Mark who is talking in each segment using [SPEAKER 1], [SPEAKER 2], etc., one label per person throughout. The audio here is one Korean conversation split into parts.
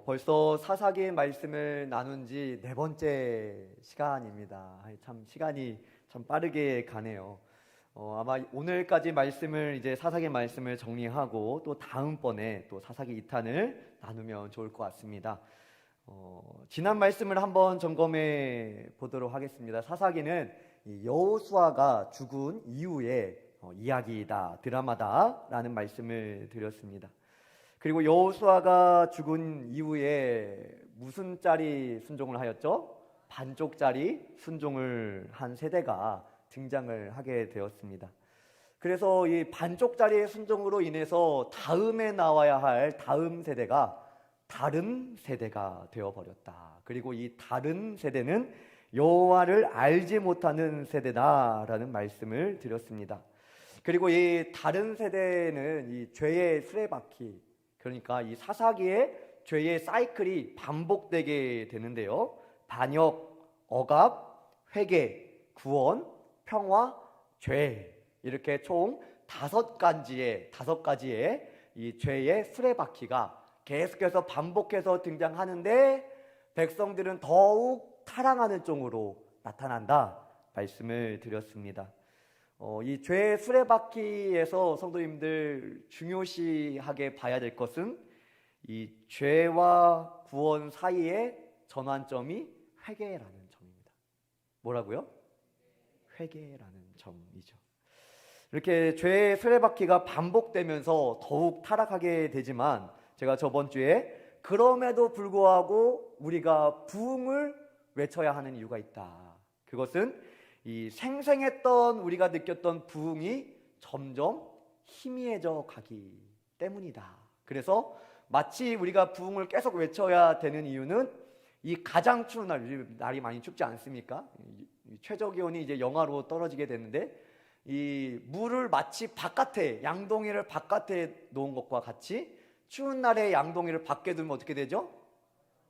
[SPEAKER 1] 벌써 사사기의 말씀을 나눈 지 네 번째 시간입니다. 참 시간이 참 빠르게 가네요. 아마 오늘까지 말씀을 이제 사사기 말씀을 정리하고 또 다음번에 또 사사기 2탄을 나누면 좋을 것 같습니다. 지난 말씀을 한번 점검해 보도록 하겠습니다. 사사기는 여호수아가 죽은 이후의 이야기다, 드라마다라는 말씀을 드렸습니다. 그리고 여호수아가 죽은 이후에 무슨 짜리 순종을 하였죠? 반쪽짜리 순종을 한 세대가 등장을 하게 되었습니다. 그래서 이 반쪽짜리의 순종으로 인해서 다음에 나와야 할 다음 세대가 다른 세대가 되어버렸다. 그리고 이 다른 세대는 여호와를 알지 못하는 세대다라는 말씀을 드렸습니다. 그리고 이 다른 세대는 이 죄의 수레바퀴, 그러니까 이 사사기의 죄의 사이클이 반복되게 되는데요. 반역, 억압, 회개, 구원, 평화, 죄, 이렇게 총 다섯 가지의 이 죄의 수레바퀴가 계속해서 반복해서 등장하는데 백성들은 더욱 타락하는 쪽으로 나타난다 말씀을 드렸습니다. 이 죄의 수레바퀴에서 성도님들 중요시하게 봐야 될 것은 이 죄와 구원 사이의 전환점이 회개라는 점입니다. 뭐라고요? 회개라는 점이죠. 이렇게 죄의 수레바퀴가 반복되면서 더욱 타락하게 되지만 제가 저번 주에 그럼에도 불구하고 우리가 부흥을 외쳐야 하는 이유가 있다. 그것은 이 생생했던 우리가 느꼈던 부흥이 점점 희미해져 가기 때문이다. 그래서 마치 우리가 부흥을 계속 외쳐야 되는 이유는 이 가장 추운 날이 많이 춥지 않습니까? 최저 기온이 이제 영하로 떨어지게 되는데 이 물을 마치 바깥에, 양동이를 바깥에 놓은 것과 같이 추운 날에 양동이를 밖에 두면 어떻게 되죠?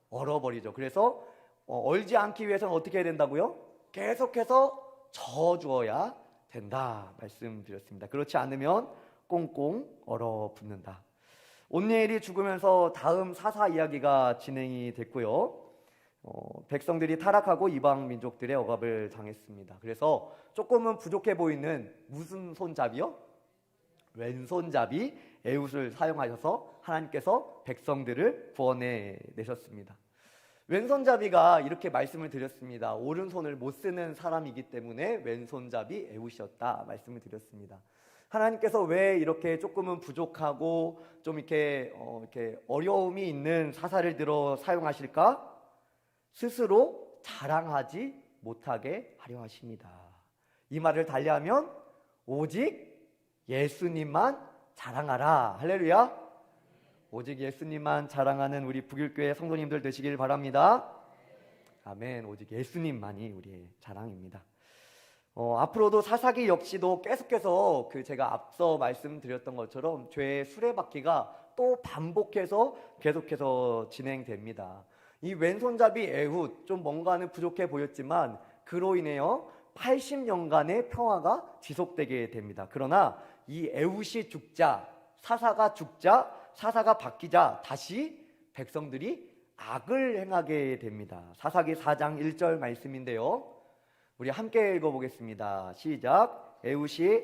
[SPEAKER 1] 얼어버리죠. 그래서 얼지 않기 위해서는 어떻게 해야 된다고요? 계속해서 저어주어야 된다 말씀드렸습니다. 그렇지 않으면 꽁꽁 얼어붙는다. 온니엘이 죽으면서 다음 사사 이야기가 진행이 됐고요. 백성들이 타락하고 이방 민족들의 억압을 당했습니다. 그래서 조금은 부족해 보이는 무슨 손잡이요? 왼손잡이 에훗을 사용하셔서 하나님께서 백성들을 구원해 내셨습니다. 왼손잡이가 이렇게 말씀을 드렸습니다. 오른손을 못 쓰는 사람이기 때문에 왼손잡이 에훗이었다 말씀을 드렸습니다. 하나님께서 왜 이렇게 조금은 부족하고 좀 이렇게 어려움이 있는 사사를 들어 사용하실까? 스스로 자랑하지 못하게 하려 하십니다. 이 말을 달리하면 오직 예수님만 자랑하라. 할렐루야. 오직 예수님만 자랑하는 우리 북일교회 성도님들 되시길 바랍니다. 아멘. 오직 예수님만이 우리의 자랑입니다. 앞으로도 사사기 역시도 계속해서 제가 앞서 말씀드렸던 것처럼 죄의 수레바퀴가 또 반복해서 계속해서 진행됩니다. 이 왼손잡이 에훗 좀 뭔가는 부족해 보였지만 그로 인해요 80년간의 평화가 지속되게 됩니다. 그러나 이 에훗이 죽자, 사사가 죽자, 사사가 바뀌자 다시 백성들이 악을 행하게 됩니다. 사사기 4장 1절 말씀인데요. 우리 함께 읽어보겠습니다. 시작. 에훗이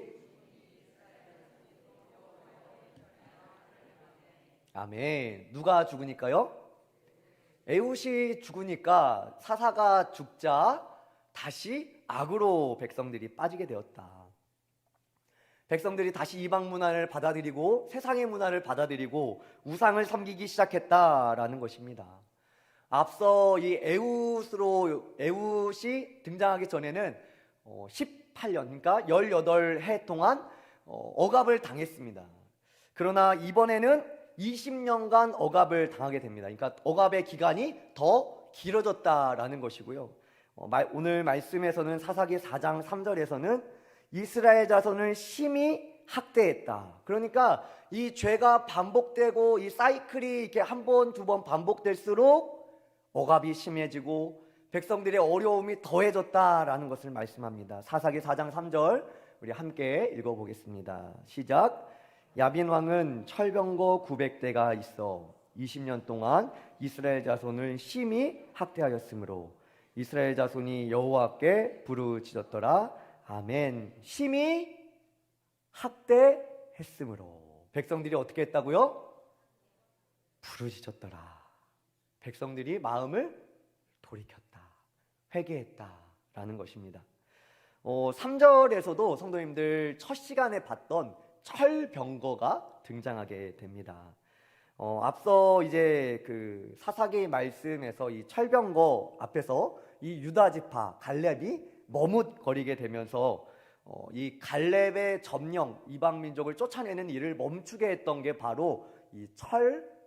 [SPEAKER 1] 아멘. 누가 죽으니까요? 에훗이 죽으니까 사사가 죽자 다시 악으로 백성들이 빠지게 되었다. 백성들이 다시 이방 문화를 받아들이고 세상의 문화를 받아들이고 우상을 섬기기 시작했다라는 것입니다. 앞서 이 에훗이 등장하기 전에는 18년, 그러니까 18해 동안 억압을 당했습니다. 그러나 이번에는 20년간 억압을 당하게 됩니다. 그러니까 억압의 기간이 더 길어졌다라는 것이고요. 오늘 말씀에서는 사사기 4장 3절에서는 이스라엘 자손을 심히 학대했다. 그러니까 이 죄가 반복되고 이 사이클이 이렇게 한 번, 두 번 반복될수록 억압이 심해지고 백성들의 어려움이 더해졌다라는 것을 말씀합니다. 사사기 4장 3절 우리 함께 읽어보겠습니다. 시작. 야빈 왕은 철병거 900대가 있어 20년 동안 이스라엘 자손을 심히 학대하였으므로 이스라엘 자손이 여호와께 부르짖었더라. 아멘. 심히 학대했으므로 백성들이 어떻게 했다고요? 부르짖었더라. 백성들이 마음을 돌이켰다, 회개했다라는 것입니다. 3절에서도 성도님들 첫 시간에 봤던 철병거가 등장하게 됩니다. 앞서 이제 그 사사기 말씀에서 이 철병거 앞에서 이 유다 지파 갈렙이 머뭇거리게 되면서 이 갈렙의 점령, 이방 민족을 쫓아내는 일을 멈추게 했던 게 바로 이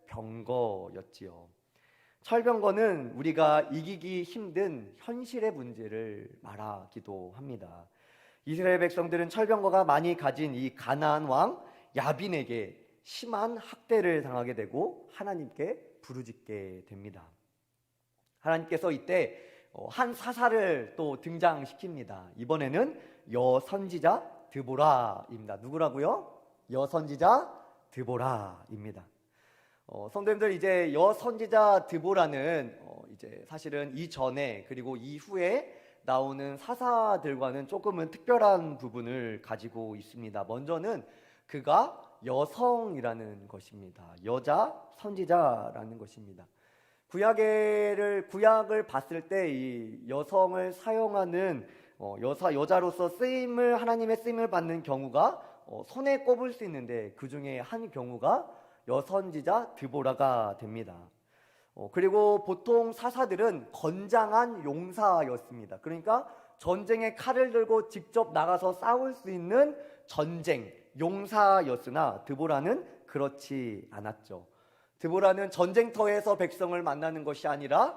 [SPEAKER 1] 철병거였지요. 철병거는 우리가 이기기 힘든 현실의 문제를 말하기도 합니다. 이스라엘 백성들은 철병거가 많이 가진 이 가나안 왕 야빈에게 심한 학대를 당하게 되고 하나님께 부르짖게 됩니다. 하나님께서 이때 한 사사를 또 등장시킵니다. 이번에는 여선지자 드보라입니다. 누구라고요? 여선지자 드보라입니다. 성도님들, 이제 여선지자 드보라는 이제 사실은 이전에 그리고 이후에 나오는 사사들과는 조금은 특별한 부분을 가지고 있습니다. 먼저는 그가 여성이라는 것입니다. 여자 선지자라는 것입니다. 구약을 봤을 때 이 여성을 사용하는 여자로서 하나님의 쓰임을 받는 경우가 손에 꼽을 수 있는데 그 중에 한 경우가 여선지자 드보라가 됩니다. 그리고 보통 사사들은 건장한 용사였습니다. 그러니까 전쟁에 칼을 들고 직접 나가서 싸울 수 있는 전쟁 용사였으나 드보라는 그렇지 않았죠. 드보라는 전쟁터에서 백성을 만나는 것이 아니라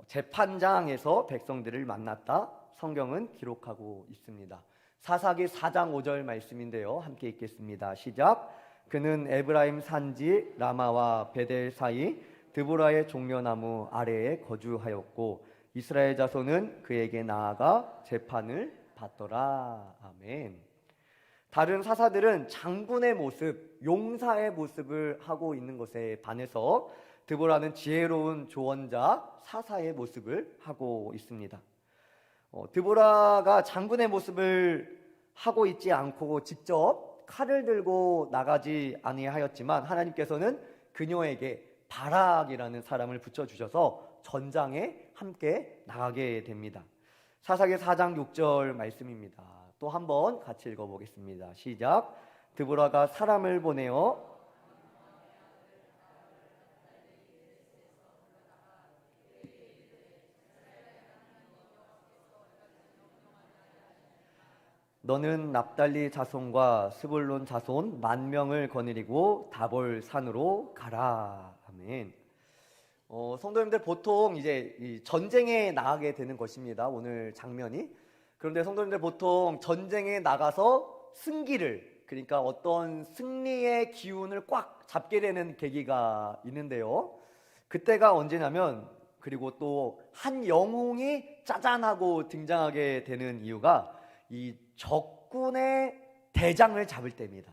[SPEAKER 1] 재판장에서 백성들을 만났다 성경은 기록하고 있습니다. 사사기 4장 5절 말씀인데요, 함께 읽겠습니다. 시작. 그는 에브라임 산지 라마와 베델 사이 드보라의 종려나무 아래에 거주하였고 이스라엘 자손은 그에게 나아가 재판을 받더라. 아멘. 다른 사사들은 장군의 모습, 용사의 모습을 하고 있는 것에 반해서 드보라는 지혜로운 조언자, 사사의 모습을 하고 있습니다. 드보라가 장군의 모습을 하고 있지 않고 직접 칼을 들고 나가지 아니하였지만 하나님께서는 그녀에게 바락이라는 사람을 붙여주셔서 전장에 함께 나가게 됩니다. 사사기 4장 6절 말씀입니다. 또 한번 같이 읽어보겠습니다. 시작. 드보라가 사람을 보내어 너는 납달리 자손과 스불론 자손 10,000명을 거느리고 다볼 산으로 가라. 아멘. 성도님들, 보통 이제 이 전쟁에 나가게 되는 것입니다. 오늘 장면이. 그런데 성도님들, 보통 전쟁에 나가서 승기를, 그러니까 어떤 승리의 기운을 꽉 잡게 되는 계기가 있는데요. 그때가 언제냐면, 그리고 또 한 영웅이 짜잔하고 등장하게 되는 이유가 이 적군의 대장을 잡을 때입니다.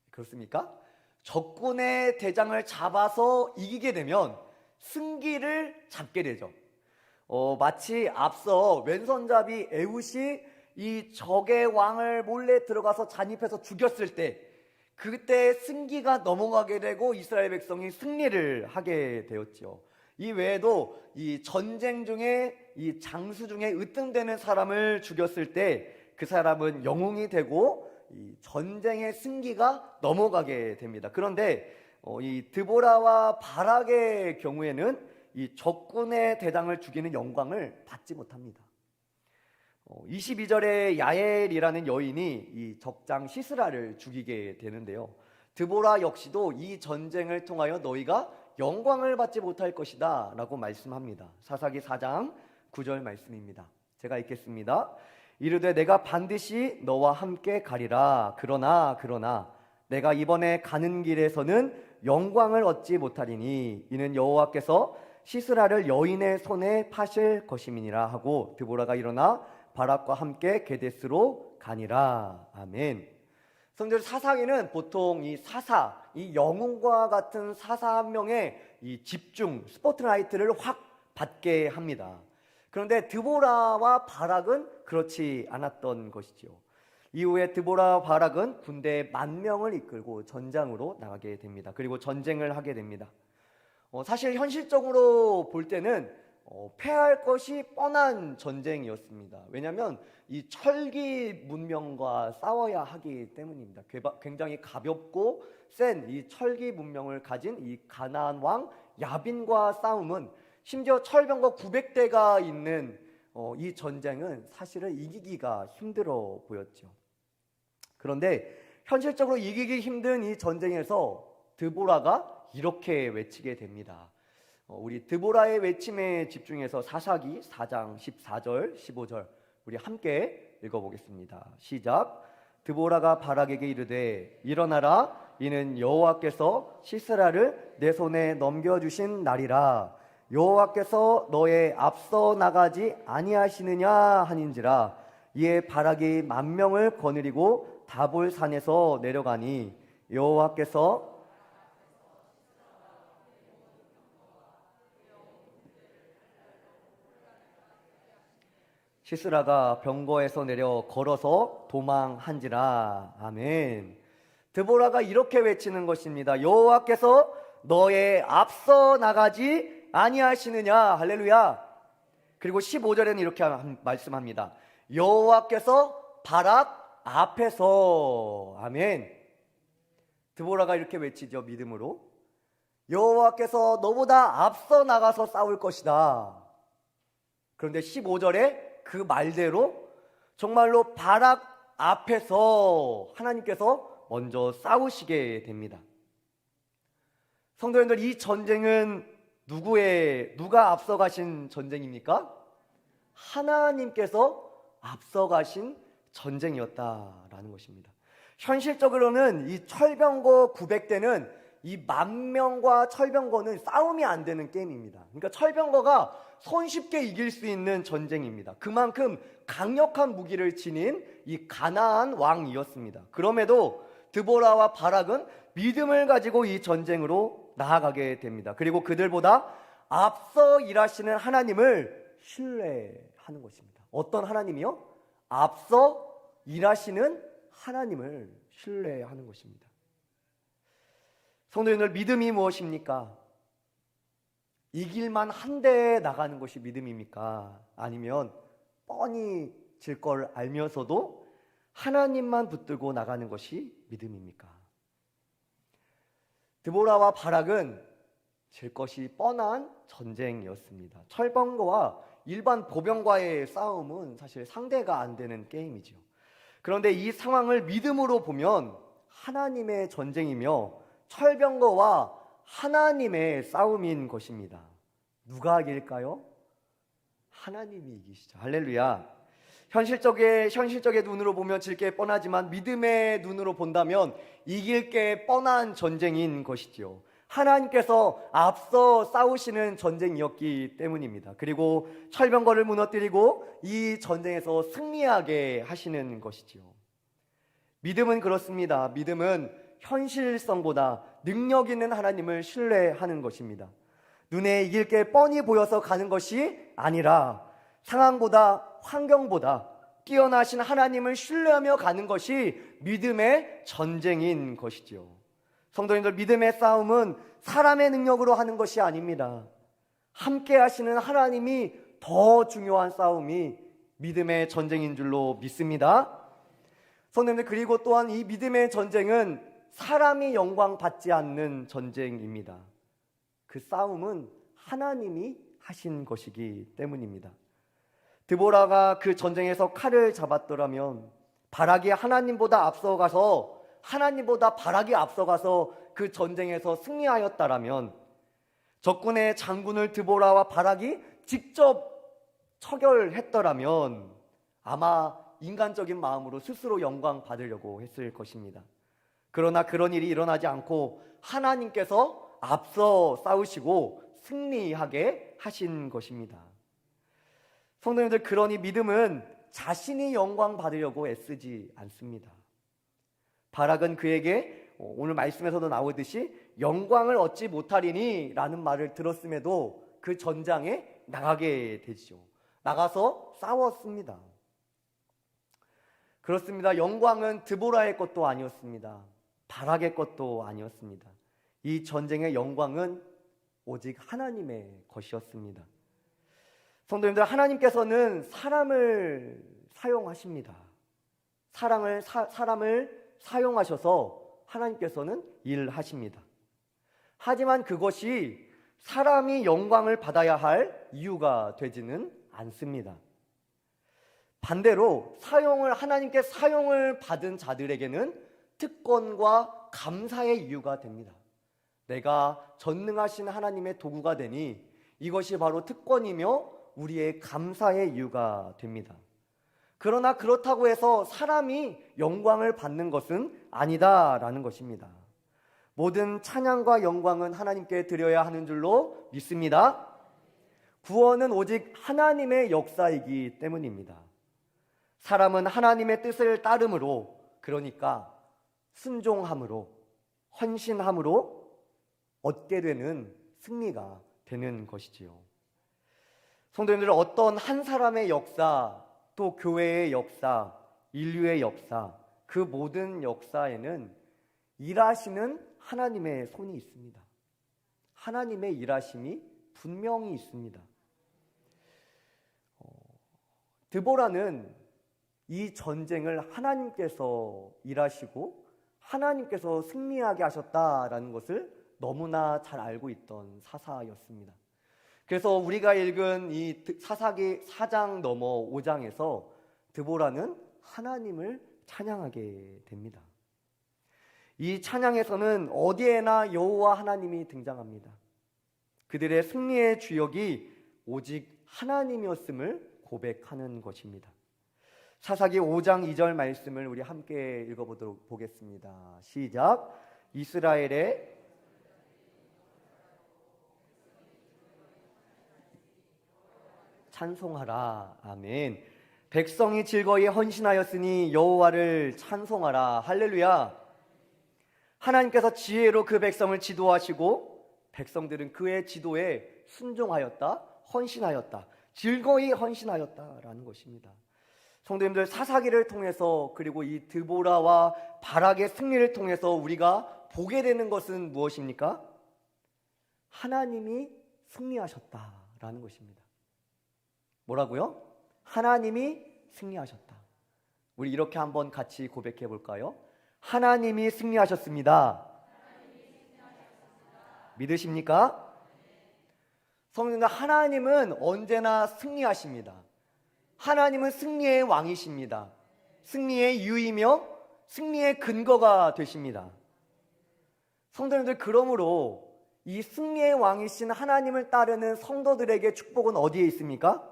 [SPEAKER 1] 그렇습니까? 적군의 대장을 잡아서 이기게 되면 승기를 잡게 되죠. 마치 앞서 왼손잡이 에훗이 이 적의 왕을 몰래 들어가서 잔입해서 죽였을 때 그때 승기가 넘어가게 되고 이스라엘 백성이 승리를 하게 되었죠. 이 외에도 이 전쟁 중에 이 장수 중에 으뜸되는 사람을 죽였을 때 그 사람은 영웅이 되고 이 전쟁의 승기가 넘어가게 됩니다. 그런데 이 드보라와 바락의 경우에는 이 적군의 대장을 죽이는 영광을 받지 못합니다. 22절에 야엘이라는 여인이 이 적장 시스라를 죽이게 되는데요. 드보라 역시도 이 전쟁을 통하여 너희가 영광을 받지 못할 것이다 라고 말씀합니다. 사사기 4장 9절 말씀입니다. 제가 읽겠습니다. 이르되 내가 반드시 너와 함께 가리라. 그러나 내가 이번에 가는 길에서는 영광을 얻지 못하리니 이는 여호와께서 시스라를 여인의 손에 파실 것임이니라 하고 드보라가 일어나 바락과 함께 게데스로 가니라. 아멘. 성도들, 사사기는 보통 이 사사, 이 영웅과 같은 사사 한 명의 이 집중, 스포트라이트를 확 받게 합니다. 그런데 드보라와 바락은 그렇지 않았던 것이지요. 이후에 드보라와 바락은 군대 10,000명을 이끌고 전장으로 나가게 됩니다. 그리고 전쟁을 하게 됩니다. 사실 현실적으로 볼 때는 패할 것이 뻔한 전쟁이었습니다. 왜냐하면 이 철기 문명과 싸워야 하기 때문입니다. 굉장히 가볍고 센 이 철기 문명을 가진 이 가나안 왕 야빈과 싸움은, 심지어 철병거 900대가 있는 이 전쟁은 사실은 이기기가 힘들어 보였죠. 그런데 현실적으로 이기기 힘든 이 전쟁에서 드보라가 이렇게 외치게 됩니다. 우리 드보라의 외침에 집중해서 사사기 4장 14절 15절 우리 함께 읽어보겠습니다. 시작. 드보라가 바락에게 이르되 일어나라, 이는 여호와께서 시스라를 내 손에 넘겨주신 날이라. 여호와께서 너의 앞서 나가지 아니하시느냐 하는지라. 이에 바락이 10,000명을 거느리고 다볼 산에서 내려가니 여호와께서 시스라가 병거에서 내려 걸어서 도망한지라. 아멘. 드보라가 이렇게 외치는 것입니다. 여호와께서 너의 앞서 나가지 아니하시느냐. 할렐루야. 그리고 15절에는 이렇게 말씀합니다. 여호와께서 바락 앞에서. 아멘. 드보라가 이렇게 외치죠. 믿음으로. 여호와께서 너보다 앞서 나가서 싸울 것이다. 그런데 15절에 그 말대로 정말로 바락 앞에서 하나님께서 먼저 싸우시게 됩니다. 성도님들, 이 전쟁은 누가 앞서가신 전쟁입니까? 하나님께서 앞서가신 전쟁이었다라는 것입니다. 현실적으로는 이 철병거 900대는 이 10,000명과 철병거는 싸움이 안 되는 게임입니다. 그러니까 철병거가 손쉽게 이길 수 있는 전쟁입니다. 그만큼 강력한 무기를 지닌 이 가나안 왕이었습니다. 그럼에도 드보라와 바락은 믿음을 가지고 이 전쟁으로 나아가게 됩니다. 그리고 그들보다 앞서 일하시는 하나님을 신뢰하는 것입니다. 어떤 하나님이요? 앞서 일하시는 하나님을 신뢰하는 것입니다. 성도님들, 믿음이 무엇입니까? 이길만 한데 나가는 것이 믿음입니까? 아니면 뻔히 질 걸 알면서도 하나님만 붙들고 나가는 것이 믿음입니까? 드보라와 바락은 질 것이 뻔한 전쟁이었습니다. 철병거와 일반 보병과의 싸움은 사실 상대가 안 되는 게임이죠. 그런데 이 상황을 믿음으로 보면 하나님의 전쟁이며 철병거와 하나님의 싸움인 것입니다. 누가 이길까요? 하나님이 이기시죠. 할렐루야. 현실적의 눈으로 보면 질 게 뻔하지만 믿음의 눈으로 본다면 이길 게 뻔한 전쟁인 것이지요. 하나님께서 앞서 싸우시는 전쟁이었기 때문입니다. 그리고 철병거를 무너뜨리고 이 전쟁에서 승리하게 하시는 것이지요. 믿음은 그렇습니다. 믿음은 현실성보다 능력 있는 하나님을 신뢰하는 것입니다. 눈에 이길 게 뻔히 보여서 가는 것이 아니라 상황보다 환경보다 뛰어나신 하나님을 신뢰하며 가는 것이 믿음의 전쟁인 것이지요. 성도님들, 믿음의 싸움은 사람의 능력으로 하는 것이 아닙니다. 함께 하시는 하나님이 더 중요한 싸움이 믿음의 전쟁인 줄로 믿습니다. 성도님들, 그리고 또한 이 믿음의 전쟁은 사람이 영광 받지 않는 전쟁입니다. 그 싸움은 하나님이 하신 것이기 때문입니다. 드보라가 그 전쟁에서 칼을 잡았더라면 바락이 하나님보다 앞서가서 그 전쟁에서 승리하였다라면 적군의 장군을 드보라와 바락이 직접 처결했더라면 아마 인간적인 마음으로 스스로 영광 받으려고 했을 것입니다. 그러나 그런 일이 일어나지 않고 하나님께서 앞서 싸우시고 승리하게 하신 것입니다. 성도님들, 그러니 믿음은 자신이 영광 받으려고 애쓰지 않습니다. 바락은 그에게 오늘 말씀에서도 나오듯이 영광을 얻지 못하리니 라는 말을 들었음에도 그 전장에 나가게 되죠. 나가서 싸웠습니다. 그렇습니다. 영광은 드보라의 것도 아니었습니다. 바락의 것도 아니었습니다. 이 전쟁의 영광은 오직 하나님의 것이었습니다. 성도님들, 하나님께서는 사람을 사용하십니다. 사람을 사용하셔서 하나님께서는 일하십니다. 하지만 그것이 사람이 영광을 받아야 할 이유가 되지는 않습니다. 반대로 하나님께 사용을 받은 자들에게는 특권과 감사의 이유가 됩니다. 내가 전능하신 하나님의 도구가 되니 이것이 바로 특권이며 우리의 감사의 이유가 됩니다. 그러나 그렇다고 해서 사람이 영광을 받는 것은 아니다라는 것입니다. 모든 찬양과 영광은 하나님께 드려야 하는 줄로 믿습니다. 구원은 오직 하나님의 역사이기 때문입니다. 사람은 하나님의 뜻을 따름으로, 그러니까 순종함으로, 헌신함으로 얻게 되는 승리가 되는 것이지요. 성도님들, 어떤 한 사람의 역사, 또 교회의 역사, 인류의 역사, 그 모든 역사에는 일하시는 하나님의 손이 있습니다. 하나님의 일하심이 분명히 있습니다. 드보라는 이 전쟁을 하나님께서 일하시고 하나님께서 승리하게 하셨다라는 것을 너무나 잘 알고 있던 사사였습니다. 그래서 우리가 읽은 이 사사기 4장 넘어 5장에서 드보라는 하나님을 찬양하게 됩니다. 이 찬양에서는 어디에나 여호와 하나님이 등장합니다. 그들의 승리의 주역이 오직 하나님이었음을 고백하는 것입니다. 사사기 5장 2절 말씀을 우리 함께 읽어보도록 보겠습니다. 시작. 이스라엘의 찬송하라. 아멘. 백성이 즐거이 헌신하였으니 여호와를 찬송하라. 할렐루야. 하나님께서 지혜로 그 백성을 지도하시고 백성들은 그의 지도에 순종하였다, 헌신하였다, 즐거이 헌신하였다라는 것입니다. 성도님들, 사사기를 통해서 그리고 이 드보라와 바락의 승리를 통해서 우리가 보게 되는 것은 무엇입니까? 하나님이 승리하셨다라는 것입니다. 뭐라고요? 하나님이 승리하셨다. 우리 이렇게 한번 같이 고백해 볼까요? 하나님이 승리하셨습니다. 믿으십니까? 성도님들, 하나님은 언제나 승리하십니다. 하나님은 승리의 왕이십니다. 승리의 이유이며 승리의 근거가 되십니다. 성도님들, 그러므로 이 승리의 왕이신 하나님을 따르는 성도들에게 축복은 어디에 있습니까?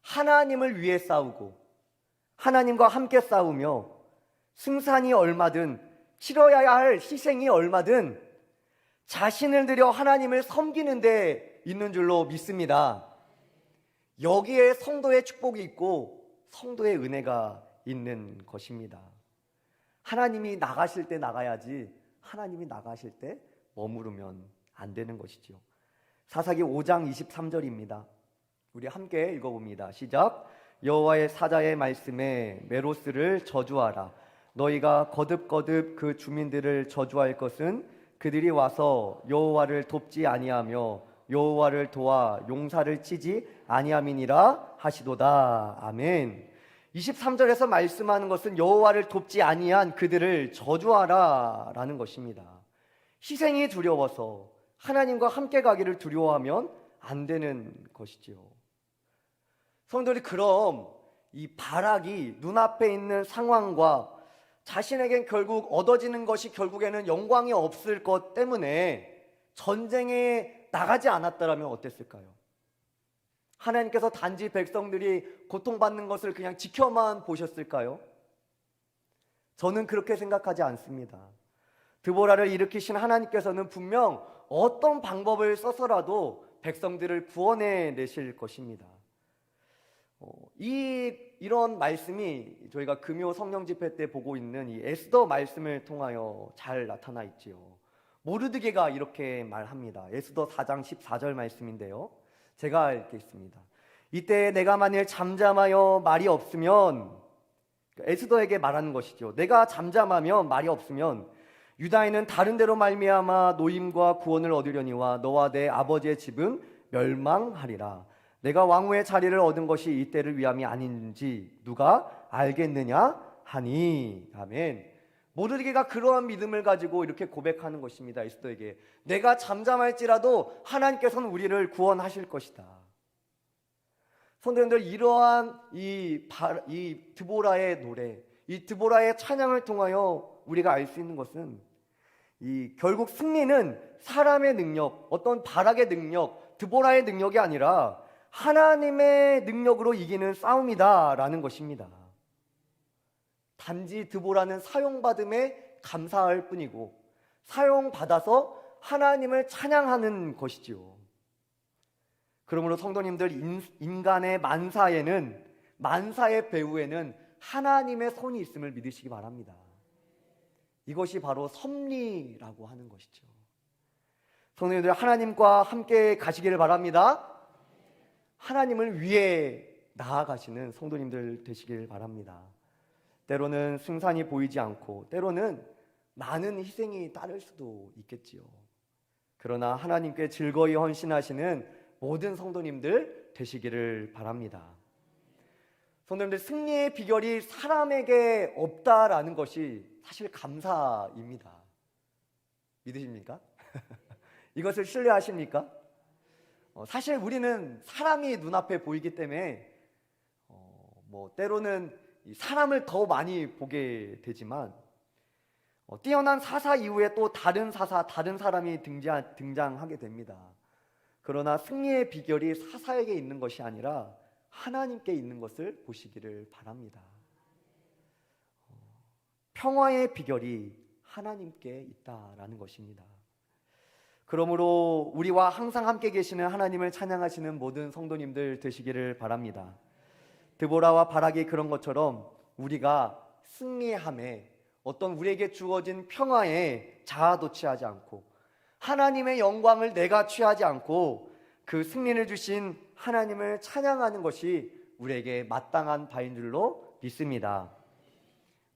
[SPEAKER 1] 하나님을 위해 싸우고 하나님과 함께 싸우며 승산이 얼마든, 치러야 할 희생이 얼마든 자신을 들여 하나님을 섬기는 데 있는 줄로 믿습니다. 여기에 성도의 축복이 있고 성도의 은혜가 있는 것입니다. 하나님이 나가실 때 나가야지 하나님이 나가실 때 머무르면 안 되는 것이죠. 사사기 5장 23절입니다. 우리 함께 읽어봅니다. 시작. 여호와의 사자의 말씀에 메로스를 저주하라. 너희가 거듭거듭 그 주민들을 저주할 것은 그들이 와서 여호와를 돕지 아니하며 여호와를 도와 용사를 치지 아니함이니라 하시도다. 아멘. 23절에서 말씀하는 것은 여호와를 돕지 아니한 그들을 저주하라 라는 것입니다. 희생이 두려워서 하나님과 함께 가기를 두려워하면 안 되는 것이지요. 성도들이, 그럼 이 바락이 눈앞에 있는 상황과 자신에겐 결국 얻어지는 것이 결국에는 영광이 없을 것 때문에 전쟁에 나가지 않았다면 어땠을까요? 하나님께서 단지 백성들이 고통받는 것을 그냥 지켜만 보셨을까요? 저는 그렇게 생각하지 않습니다. 드보라를 일으키신 하나님께서는 분명 어떤 방법을 써서라도 백성들을 구원해 내실 것입니다. 이 이런 말씀이 저희가 금요 성령 집회 때 보고 있는 이 에스더 말씀을 통하여 잘 나타나 있지요. 모르드게가 이렇게 말합니다. 에스더 4장 14절 말씀인데요. 제가 읽겠습니다. 이때 내가 만일 잠잠하여 말이 없으면, 에스더에게 말하는 것이죠. 내가 잠잠하면 말이 없으면 유다인은 다른 데로 말미암아 노임과 구원을 얻으려니와 너와 내 아버지의 집은 멸망하리라. 내가 왕후의 자리를 얻은 것이 이때를 위함이 아닌지 누가 알겠느냐 하니. 아멘. 모르드게가 그러한 믿음을 가지고 이렇게 고백하는 것입니다. 에스더에게 내가 잠잠할지라도 하나님께서는 우리를 구원하실 것이다. 성도님들, 이러한 이 드보라의 노래, 이 드보라의 찬양을 통하여 우리가 알 수 있는 것은 결국 승리는 사람의 능력, 어떤 바락의 능력, 드보라의 능력이 아니라 하나님의 능력으로 이기는 싸움이다라는 것입니다. 단지 드보라는 사용받음에 감사할 뿐이고 사용받아서 하나님을 찬양하는 것이지요. 그러므로 성도님들, 인간의 만사의 배후에는 하나님의 손이 있음을 믿으시기 바랍니다. 이것이 바로 섭리라고 하는 것이죠. 성도님들, 하나님과 함께 가시기를 바랍니다. 하나님을 위해 나아가시는 성도님들 되시길 바랍니다. 때로는 승산이 보이지 않고 때로는 많은 희생이 따를 수도 있겠지요. 그러나 하나님께 즐거이 헌신하시는 모든 성도님들 되시기를 바랍니다. 성도님들, 승리의 비결이 사람에게 없다라는 것이 사실 감사입니다. 믿으십니까? 이것을 신뢰하십니까? 사실 우리는 사람이 눈앞에 보이기 때문에 때로는 사람을 더 많이 보게 되지만 뛰어난 사사 이후에 또 다른 사람이 등장하게 됩니다. 그러나 승리의 비결이 사사에게 있는 것이 아니라 하나님께 있는 것을 보시기를 바랍니다. 평화의 비결이 하나님께 있다라는 것입니다. 그러므로 우리와 항상 함께 계시는 하나님을 찬양하시는 모든 성도님들 되시기를 바랍니다. 드보라와 바락이 그런 것처럼 우리가 승리함에 어떤 우리에게 주어진 평화에 자아도취하지 않고 하나님의 영광을 내가 취하지 않고 그 승리를 주신 하나님을 찬양하는 것이 우리에게 마땅한 바인 줄로 믿습니다.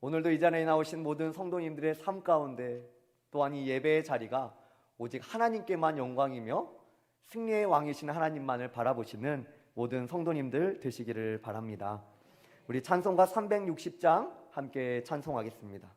[SPEAKER 1] 오늘도 이 자리에 나오신 모든 성도님들의 삶 가운데 또한 이 예배의 자리가 오직 하나님께만 영광이며 승리의 왕이신 하나님만을 바라보시는 모든 성도님들 되시기를 바랍니다. 우리 찬송가 360장 함께 찬송하겠습니다.